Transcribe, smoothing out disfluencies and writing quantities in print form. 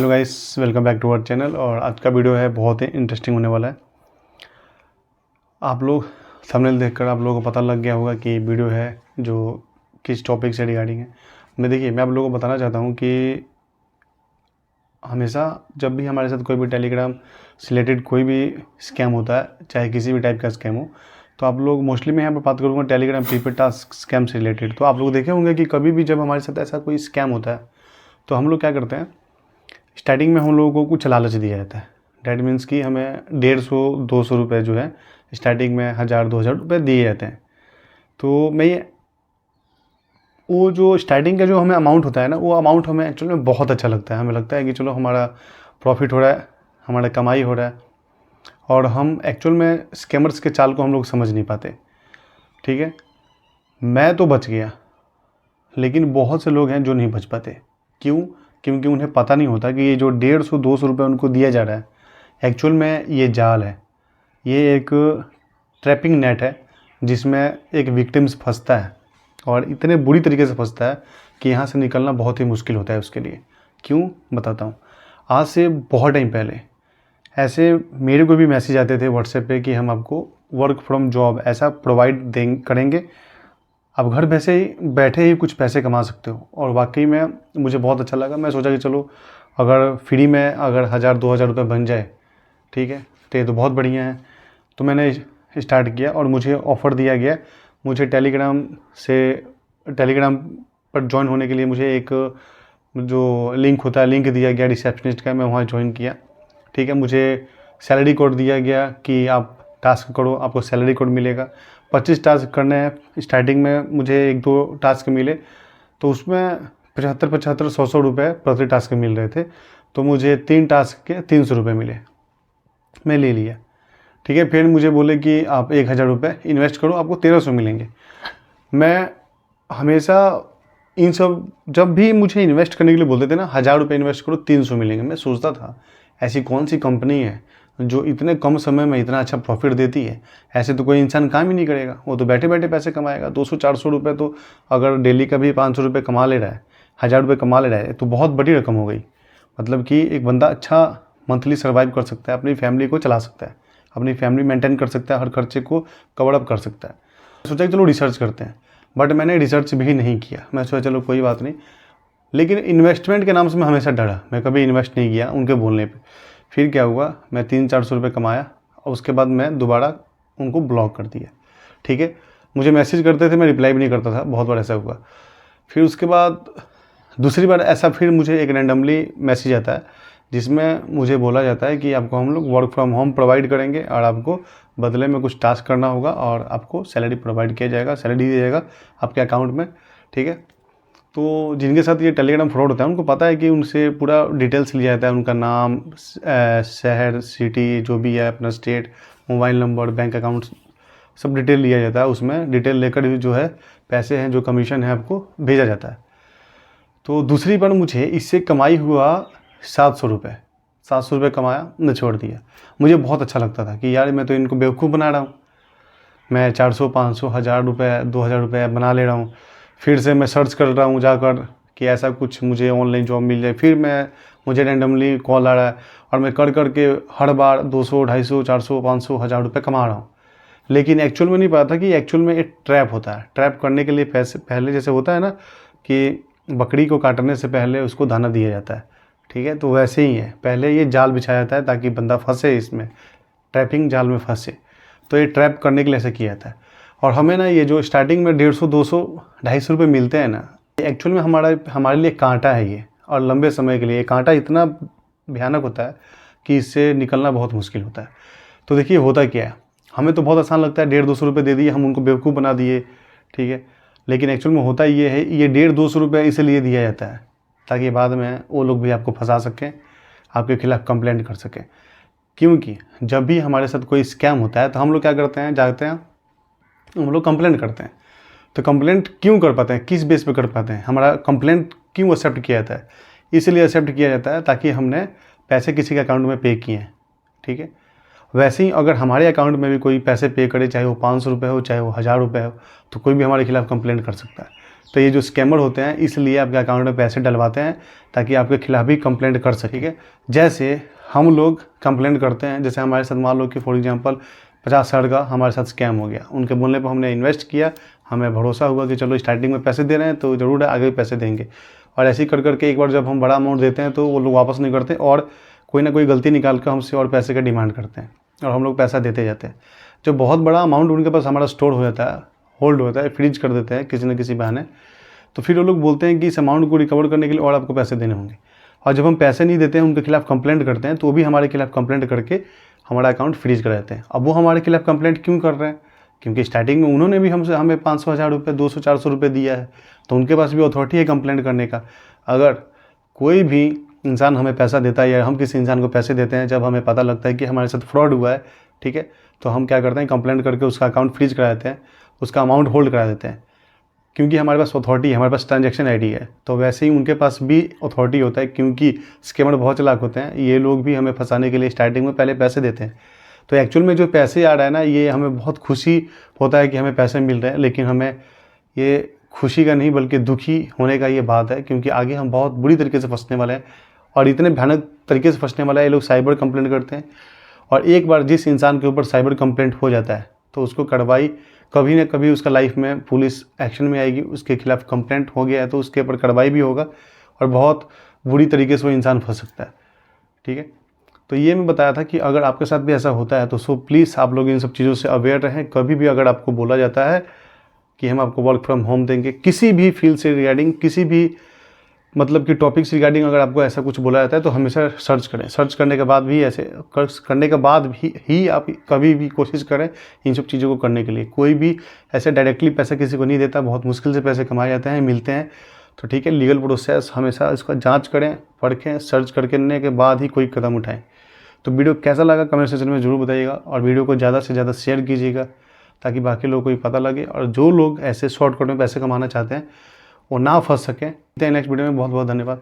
Hello guys, welcome back to our channel. और आज का वीडियो है बहुत ही इंटरेस्टिंग होने वाला है। आप लोग थंबनेल देखकर आप लोगों को पता लग गया होगा कि वीडियो है जो किस टॉपिक से रिगार्डिंग है। मैं आप लोगों को बताना चाहता हूँ कि हमेशा जब भी हमारे साथ कोई भी टेलीग्राम से रिलेटेड कोई भी स्कैम होता है, चाहे किसी भी टाइप का स्कैम हो, तो आप लोग मोस्टली मैं यहाँ पर बात करूँगा टेलीग्राम प्रीपेड टास्क स्कैम से रिलेटेड। तो आप लोग देखे होंगे कि कभी भी जब हमारे साथ ऐसा कोई स्कैम होता है तो हम लोग क्या करते हैं, स्टार्टिंग में हम लोगों को कुछ लालच दिया जाता है। डैट मीन्स कि हमें 150-200 रुपये जो है स्टार्टिंग में 1000-2000 रुपये दिए जाते हैं। तो मैं ये वो जो स्टार्टिंग का जो हमें अमाउंट होता है ना, वो अमाउंट हमें एक्चुअल में बहुत अच्छा लगता है। हमें लगता है कि चलो हमारा प्रॉफिट हो रहा है, हमारा कमाई हो रहा है, और हम एक्चुअल में स्कैमर्स के चाल को हम लोग समझ नहीं पाते। ठीक है, मैं तो बच गया, लेकिन बहुत से लोग हैं जो नहीं बच पाते। क्यों? क्योंकि उन्हें पता नहीं होता कि ये जो 150-200 रुपये उनको दिया जा रहा है, एक्चुअल में ये जाल है। ये एक ट्रैपिंग नेट है जिसमें एक विक्टिम्स फंसता है, और इतने बुरी तरीके से फंसता है कि यहाँ से निकलना बहुत ही मुश्किल होता है उसके लिए। क्यों बताता हूँ। आज से बहुत टाइम पहले ऐसे मेरे को भी मैसेज आते थे व्हाट्सएप पे कि हम आपको वर्क फ्रॉम जॉब ऐसा प्रोवाइड करेंगे, आप घर बैठे ही कुछ पैसे कमा सकते हो। और वाकई में मुझे बहुत अच्छा लगा। मैं सोचा कि चलो अगर फ्री में अगर 1000-2000 रुपये बन जाए, ठीक है, तो ये तो बहुत बढ़िया है। तो मैंने स्टार्ट किया और मुझे ऑफ़र दिया गया। मुझे टेलीग्राम पर ज्वाइन होने के लिए मुझे एक जो लिंक होता है, लिंक दिया गया रिसेप्शनिस्ट का। मैं वहाँ ज्वाइन किया। ठीक है, मुझे सैलरी कोड दिया गया कि आप टास्क करो, आपको सैलरी कोड मिलेगा। 25 टास्क करने हैं। स्टार्टिंग में मुझे 1-2 टास्क मिले, तो उसमें 75-75, 100-100 रुपये प्रति टास्क मिल रहे थे। तो मुझे 3 टास्क के 300 रुपये मिले, मैं ले लिया। ठीक है, फिर मुझे बोले कि आप 1000 रुपये इन्वेस्ट करो, आपको 1300 मिलेंगे। मैं हमेशा इन सब, जब भी मुझे इन्वेस्ट करने के लिए बोलते थे ना, 1000 रुपये इन्वेस्ट करो 300 मिलेंगे, मैं सोचता था ऐसी कौन सी कंपनी है जो इतने कम समय में इतना अच्छा प्रॉफिट देती है। ऐसे तो कोई इंसान काम ही नहीं करेगा, वो तो बैठे बैठे पैसे कमाएगा। 200-400 रुपये तो अगर डेली का भी 500 रुपये कमा ले रहा है, 1000 रुपये कमा ले रहा है, तो बहुत बड़ी रकम हो गई। मतलब कि एक बंदा अच्छा मंथली सर्वाइव कर सकता है, अपनी फैमिली को चला सकता है, अपनी फैमिली मेंटेन कर सकता है, हर खर्चे को कवर अप कर सकता है। सोचा कि चलो रिसर्च करते हैं, बट मैंने रिसर्च भी नहीं किया। मैं सोचा चलो कोई बात नहीं, लेकिन इन्वेस्टमेंट के नाम से मैं हमेशा डरा, मैं कभी इन्वेस्ट नहीं किया उनके बोलने पे। फिर क्या हुआ, मैं 300-400 रुपये कमाया और उसके बाद मैं दोबारा उनको ब्लॉक कर दिया। ठीक है, मुझे मैसेज करते थे, मैं रिप्लाई भी नहीं करता था, बहुत बार ऐसा हुआ। फिर उसके बाद दूसरी बार ऐसा फिर मुझे एक रैंडमली मैसेज आता है जिसमें मुझे बोला जाता है कि आपको हम लोग वर्क फ्रॉम होम प्रोवाइड करेंगे और आपको बदले में कुछ टास्क करना होगा और आपको सैलरी प्रोवाइड किया जाएगा, सैलरी दिया जाएगा आपके अकाउंट में। ठीक है, तो जिनके साथ ये टेलीग्राम फ्रॉड होता है उनको पता है कि उनसे पूरा डिटेल्स लिया जाता है, उनका नाम, शहर, सिटी जो भी है, अपना state, mobile number, bank account, सब डिटेल लिया जाता है। उसमें डिटेल लेकर ही जो है पैसे हैं, जो कमीशन है, आपको भेजा जाता है। तो दूसरी बार मुझे इससे कमाई हुआ 700 रुपये। 700 रुपये कमाया, मैं छोड़ दिया। मुझे बहुत अच्छा लगता था कि यार मैं तो इनको बेवकूफ़ बना रहा हूँ, मैं 400, 500, 1000 रुपये, 2000 रुपये बना ले रहा हूँ। फिर से मैं सर्च कर रहा हूँ जाकर कि ऐसा कुछ मुझे ऑनलाइन जॉब मिल जाए। फिर मुझे रैंडमली कॉल आ रहा है और मैं कर के हर बार 200, 250, 400, 500, 1000 रुपये कमा रहा हूँ। लेकिन एक्चुअल में नहीं पता था कि एक्चुअल में एक ट्रैप होता है। ट्रैप करने के लिए पैसे पहले जैसे होता है ना कि बकरी को काटने से पहले उसको दाना दिया जाता है। ठीक है, तो वैसे ही है, पहले ये जाल बिछाया जाता है ताकि बंदा फंसे इसमें, ट्रैपिंग जाल में फंसे। तो ये ट्रैप करने के लिए ऐसा किया जाता है। और हमें ना ये जो स्टार्टिंग में 150, 200, 250 रुपये मिलते हैं ना, एक्चुअल में हमारे लिए कांटा है ये। और लंबे समय के लिए ये कांटा इतना भयानक होता है कि इससे निकलना बहुत मुश्किल होता है। तो देखिए होता क्या है, हमें तो बहुत आसान लगता है, 150-200 रुपये दे दिए, हम उनको बेवकूफ़ बना दिए। ठीक है, लेकिन एक्चुअल में होता ये है, ये 150-200 रुपये इसलिए दिया जाता है ताकि बाद में वो लोग भी आपको फंसा सकें, आपके खिलाफ़ कंप्लेंट कर सकें। क्योंकि जब भी हमारे साथ कोई स्कैम होता है तो हम लोग क्या करते हैं, जाते हैं, हम लोग कंप्लेंट करते हैं। तो कंप्लेंट क्यों कर पाते हैं, किस बेस पे कर पाते हैं, हमारा कंप्लेंट क्यों एक्सेप्ट किया जाता है? इसलिए एक्सेप्ट किया जाता है ताकि हमने पैसे किसी के अकाउंट में पे किए हैं। ठीक है, वैसे ही अगर हमारे अकाउंट में भी कोई पैसे पे करे, चाहे वो 500 रुपये हो, चाहे वो 1000 रुपये हो, तो कोई भी हमारे खिलाफ़ कंप्लेंट कर सकता है। तो ये जो स्कैमर होते हैं इसलिए आपके अकाउंट में पैसे डलवाते हैं ताकि आपके खिलाफ भी कंप्लेंट कर सके। ठीक है, जैसे हम लोग कंप्लेंट करते हैं, जैसे हमारे साथ मान लो कि फॉर एग्जांपल 50,000 का हमारे साथ स्कैम हो गया, उनके बोलने पर हमने इन्वेस्ट किया, हमें भरोसा हुआ कि चलो स्टार्टिंग में पैसे दे रहे हैं तो ज़रूर है आगे भी पैसे देंगे, और ऐसे ही कर करके एक बार जब हम बड़ा अमाउंट देते हैं तो वो लोग वापस नहीं करते और कोई ना कोई गलती निकाल कर हमसे और पैसे का डिमांड करते हैं और हम लोग पैसा देते जाते हैं। जो बहुत बड़ा अमाउंट उनके पास हमारा स्टोर हो जाता है, होल्ड होता है, फ्रीज कर देते हैं किसी न किसी बहाने, तो फिर वो लोग बोलते हैं कि इस अमाउंट को रिकवर करने के लिए और आपको पैसे देने होंगे, और जब हम पैसे नहीं देते हैं उनके खिलाफ कंप्लेंट करते हैं तो वो भी हमारे खिलाफ कंप्लेंट करके हमारा अकाउंट फ्रीज कर देते हैं। अब वो हमारे खिलाफ कंप्लेंट क्यों कर रहे हैं? क्योंकि स्टार्टिंग में उन्होंने भी हमें 500,000 रुपये 200-400 रुपये दिया है, तो उनके पास भी अथॉरिटी है कंप्लेंट करने का। अगर कोई भी इंसान हमें पैसा देता है या हम किसी इंसान को पैसे देते हैं, जब हमें पता लगता है कि हमारे साथ फ्रॉड हुआ है, ठीक है, तो हम क्या करते हैं, कंप्लेंट करके उसका अकाउंट फ्रीज करा देते हैं, उसका अमाउंट होल्ड करा देते हैं, क्योंकि हमारे पास अथॉरिटी है, हमारे पास ट्रांजैक्शन आईडी है। तो वैसे ही उनके पास भी अथॉरिटी होता है, क्योंकि स्कैमर बहुत चालाक होते हैं, ये लोग भी हमें फंसाने के लिए स्टार्टिंग में पहले पैसे देते हैं। तो एक्चुअल में जो पैसे आ रहा है ना, ये हमें बहुत खुशी होता है कि हमें पैसे मिल रहे हैं, लेकिन हमें ये खुशी का नहीं बल्कि दुखी होने का ये बात है, क्योंकि आगे हम बहुत बुरी तरीके से फंसने वाले हैं, और इतने भयानक तरीके से फंसने वाला है। ये लोग साइबर कंप्लेंट करते हैं, और एक बार जिस इंसान के ऊपर साइबर कंप्लेंट हो जाता है तो उसको कार्रवाई कभी ना कभी उसका लाइफ में पुलिस एक्शन में आएगी, उसके खिलाफ कंप्लेंट हो गया है तो उसके ऊपर कार्रवाई भी होगा, और बहुत बुरी तरीके से वो इंसान फंस सकता है। ठीक है, तो ये मैं बताया था कि अगर आपके साथ भी ऐसा होता है तो सो प्लीज़ आप लोग इन सब चीज़ों से अवेयर रहें। कभी भी अगर आपको बोला जाता है कि हम आपको वर्क फ्रॉम होम देंगे, किसी भी फील्ड से रिगार्डिंग, किसी भी मतलब कि टॉपिक से रिगार्डिंग अगर आपको ऐसा कुछ बोला जाता है तो हमेशा सर्च करें। सर्च करने के बाद भी ही आप कभी भी कोशिश करें इन सब चीज़ों को करने के लिए। कोई भी ऐसे डायरेक्टली पैसा किसी को नहीं देता, बहुत मुश्किल से पैसे कमाए जाते हैं, मिलते हैं। तो ठीक है, लीगल प्रोसेस हमेशा इसका जांच करें, परखें, सर्च करने के बाद ही कोई कदम उठाएं। तो वीडियो कैसा लगा कमेंट सेक्शन में ज़रूर बताइएगा, और वीडियो को ज़्यादा से ज़्यादा शेयर कीजिएगा ताकि बाकी लोगों को भी पता लगे, और जो लोग ऐसे शॉर्टकट में पैसे कमाना चाहते हैं वो ना फंस सकें। नेक्स्ट वीडियो में बहुत बहुत धन्यवाद।